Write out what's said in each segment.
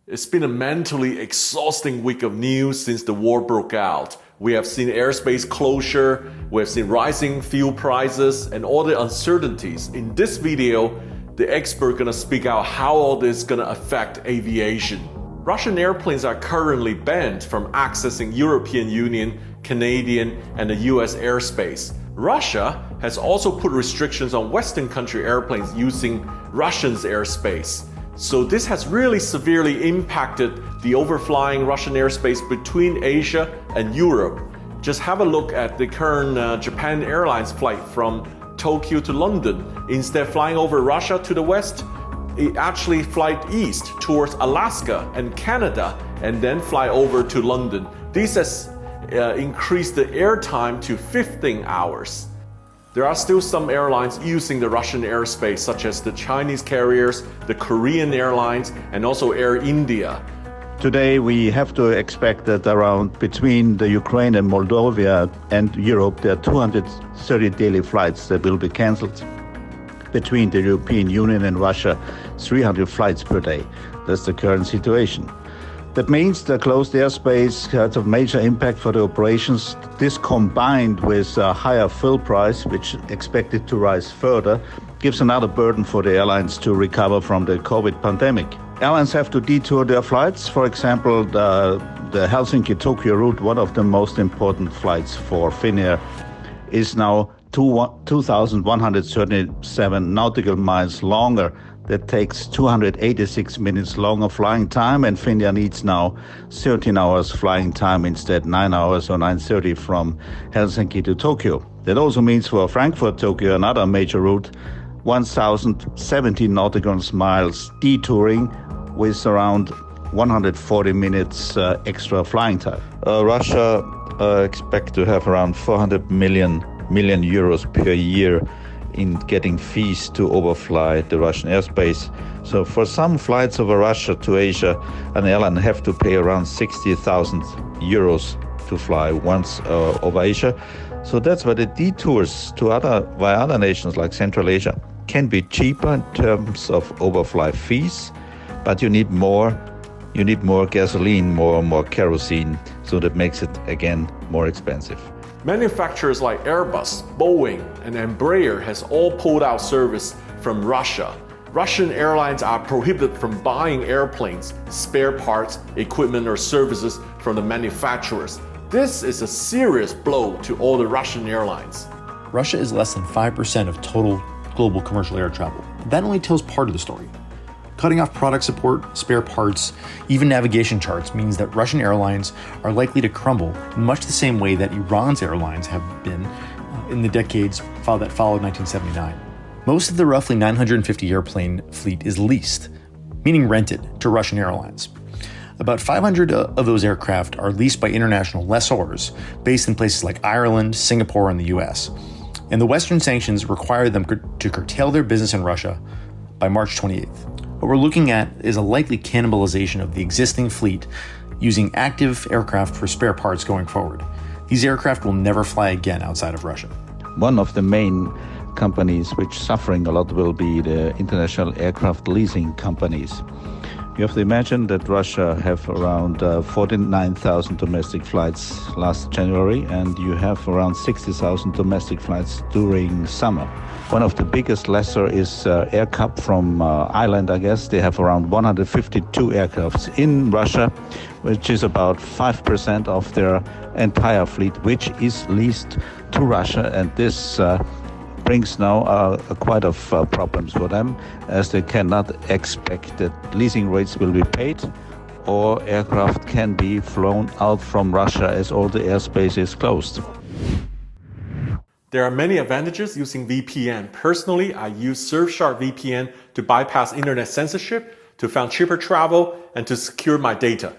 It's been a mentally exhausting week of news since the war broke out. We have seen airspace closure, we have seen rising fuel prices, and all the uncertainties. In this video, the expert gonna speak out how all this is gonna affect aviation. Russian airplanes are currently banned from accessing European Union, Canadian, and the US airspace. Russia has also put restrictions on Western country airplanes using Russia's airspace. So this has really severely impacted the overflying Russian airspace between Asia and Europe. Just have a look at the current Japan Airlines flight from Tokyo to London. Instead of flying over Russia to the west, it actually flies east towards Alaska and Canada and then fly over to London. This has increased the air time to 15 hours. There are still some airlines using the Russian airspace, such as the Chinese carriers, the Korean airlines, and also Air India. Today we have to expect that around between the Ukraine and Moldova and Europe, there are 230 daily flights that will be cancelled. Between the European Union and Russia, 300 flights per day. That's the current situation. That means the closed airspace has a major impact for the operations. This combined with a higher fuel price, which is expected to rise further, gives another burden for the airlines to recover from the COVID pandemic. Airlines have to detour their flights. For example, the Helsinki-Tokyo route, one of the most important flights for Finnair, is now 2,137 nautical miles longer. That takes 286 minutes longer flying time, and Finnair needs now 13 hours flying time instead 9 hours or 9:30 from Helsinki to Tokyo. That also means for Frankfurt-Tokyo, another major route, 1,070 nautical miles detouring with around 140 minutes extra flying time. Russia expect to have around 400 million euros per year in getting fees to overfly the Russian airspace. So for some flights over Russia to Asia, an airline have to pay around 60,000 euros to fly once over Asia. So that's why the detours to via other nations like Central Asia can be cheaper in terms of overfly fees, but you need more gasoline, more kerosene, so that makes it again more expensive. Manufacturers like Airbus, Boeing, and Embraer has all pulled out service from Russia. Russian airlines are prohibited from buying airplanes, spare parts, equipment, or services from the manufacturers. This is a serious blow to all the Russian airlines. Russia is less than 5% of total global commercial air travel. That only tells part of the story. Cutting off product support, spare parts, even navigation charts means that Russian airlines are likely to crumble in much the same way that Iran's airlines have been in the decades that followed 1979. Most of the roughly 950 airplane fleet is leased, meaning rented, to Russian airlines. About 500 of those aircraft are leased by international lessors based in places like Ireland, Singapore, and the US. And the Western sanctions require them to curtail their business in Russia by March 28th. What we're looking at is a likely cannibalization of the existing fleet using active aircraft for spare parts going forward. These aircraft will never fly again outside of Russia. One of the main companies which suffering a lot will be the international aircraft leasing companies. You have to imagine that Russia have around 49,000 domestic flights last January, and you have around 60,000 domestic flights during summer. One of the biggest lessor is AirCap from Ireland, I guess. They have around 152 aircrafts in Russia, which is about 5% of their entire fleet, which is leased to Russia. And this brings now quite of problems for them, as they cannot expect that leasing rates will be paid or aircraft can be flown out from Russia as all the airspace is closed. There are many advantages using VPN. Personally, I use Surfshark VPN to bypass internet censorship, to find cheaper travel, and to secure my data.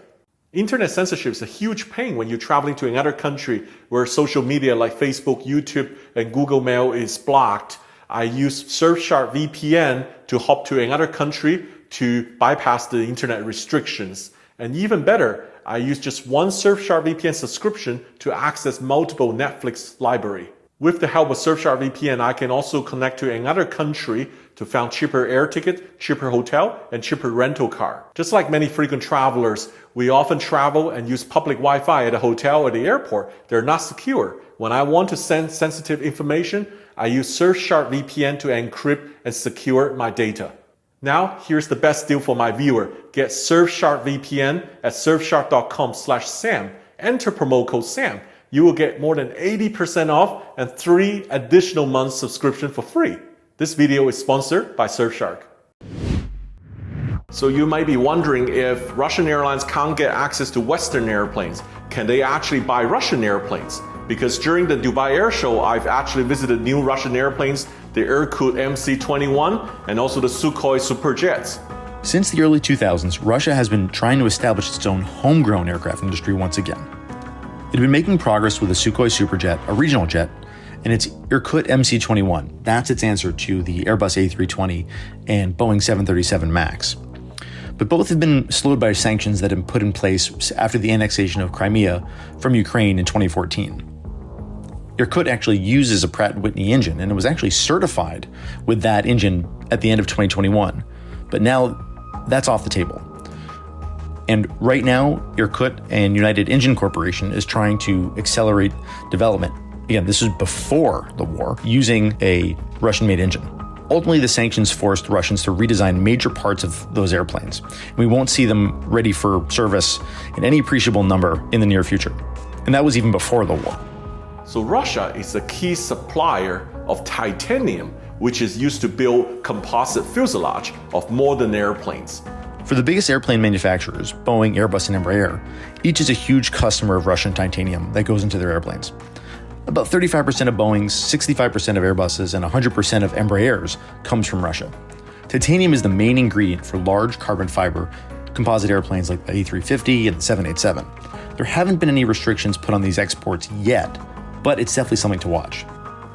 Internet censorship is a huge pain when you're traveling to another country where social media like Facebook, YouTube, and Google Mail is blocked. I use Surfshark VPN to hop to another country to bypass the internet restrictions. And even better, I use just one Surfshark VPN subscription to access multiple Netflix library. With the help of Surfshark VPN, I can also connect to another country to find cheaper air ticket, cheaper hotel, and cheaper rental car. Just like many frequent travelers, we often travel and use public Wi-Fi at a hotel or the airport. They're not secure. When I want to send sensitive information, I use Surfshark VPN to encrypt and secure my data. Now, here's the best deal for my viewer. Get Surfshark VPN at surfshark.com/Sam. Enter promo code SAM. You will get more than 80% off and 3 additional months subscription for free. This video is sponsored by Surfshark. So you might be wondering, if Russian airlines can't get access to Western airplanes, can they actually buy Russian airplanes? Because during the Dubai Air Show, I've actually visited new Russian airplanes, the Irkut MC-21 and also the Sukhoi Superjets. Since the early 2000s, Russia has been trying to establish its own homegrown aircraft industry once again. It had been making progress with the Sukhoi Superjet, a regional jet, and its Irkut MC-21. That's its answer to the Airbus A320 and Boeing 737 MAX. But both have been slowed by sanctions that have been put in place after the annexation of Crimea from Ukraine in 2014. Irkut actually uses a Pratt & Whitney engine, and it was actually certified with that engine at the end of 2021. But now that's off the table. And right now, Irkut and United Engine Corporation is trying to accelerate development. Again, this is before the war, using a Russian-made engine. Ultimately, the sanctions forced Russians to redesign major parts of those airplanes. We won't see them ready for service in any appreciable number in the near future. And that was even before the war. So Russia is a key supplier of titanium, which is used to build composite fuselage of modern airplanes. For the biggest airplane manufacturers, Boeing, Airbus, and Embraer, each is a huge customer of Russian titanium that goes into their airplanes. About 35% of Boeing's, 65% of Airbus's, and 100% of Embraer's comes from Russia. Titanium is the main ingredient for large carbon fiber composite airplanes like the A350 and the 787. There haven't been any restrictions put on these exports yet, but it's definitely something to watch.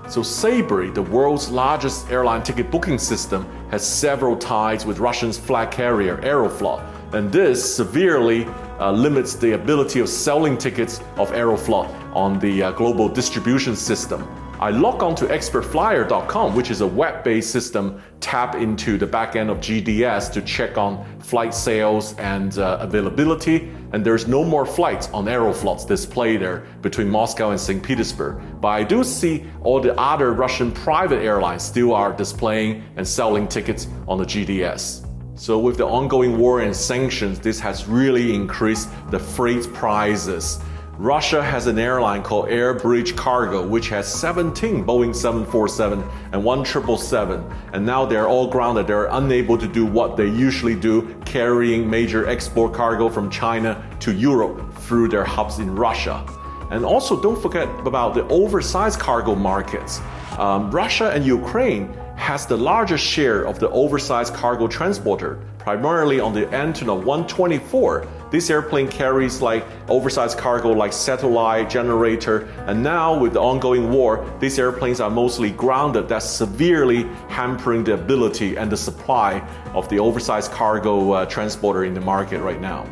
So Sabre, the world's largest airline ticket booking system, has several ties with Russia's flag carrier Aeroflot, and this severely limits the ability of selling tickets of Aeroflot on the global distribution system. I log on to expertflyer.com, which is a web-based system, tap into the back end of GDS to check on flight sales and availability, and there's no more flights on Aeroflot's display there between Moscow and St. Petersburg. But I do see all the other Russian private airlines still are displaying and selling tickets on the GDS. So with the ongoing war and sanctions, this has really increased the freight prices. Russia has an airline called Air Bridge Cargo, which has 17 Boeing 747 and 1 777, and now they're all grounded. They're unable to do what they usually do, carrying major export cargo from China to Europe through their hubs in Russia. And also don't forget about the oversized cargo markets. Russia and Ukraine has the largest share of the oversized cargo transporter, primarily on the Antonov An-225. This airplane carries like oversized cargo like satellite, generator, and now with the ongoing war, these airplanes are mostly grounded. That's severely hampering the ability and the supply of the oversized cargo transporter in the market right now.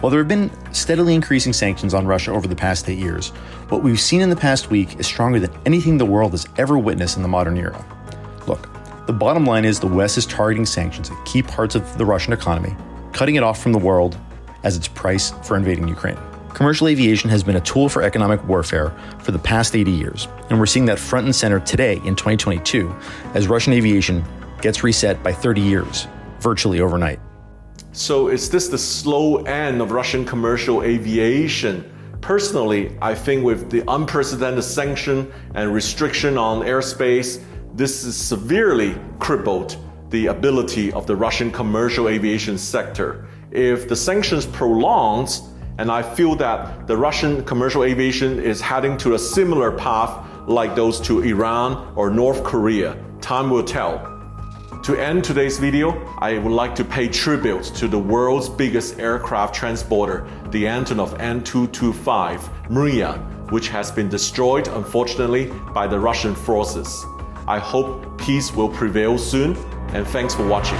While there have been steadily increasing sanctions on Russia over the past 8 years, what we've seen in the past week is stronger than anything the world has ever witnessed in the modern era. Look, the bottom line is the West is targeting sanctions at key parts of the Russian economy, cutting it off from the world as its price for invading Ukraine. Commercial aviation has been a tool for economic warfare for the past 80 years, and we're seeing that front and center today in 2022 as Russian aviation gets reset by 30 years, virtually overnight. So is this the slow end of Russian commercial aviation? Personally, I think with the unprecedented sanction and restriction on airspace, this has severely crippled the ability of the Russian commercial aviation sector. If the sanctions prolongs, and I feel that the Russian commercial aviation is heading to a similar path like those to Iran or North Korea, time will tell. To end today's video, I would like to pay tribute to the world's biggest aircraft transporter, the Antonov An-225 Mriya, which has been destroyed, unfortunately, by the Russian forces. I hope peace will prevail soon, and thanks for watching.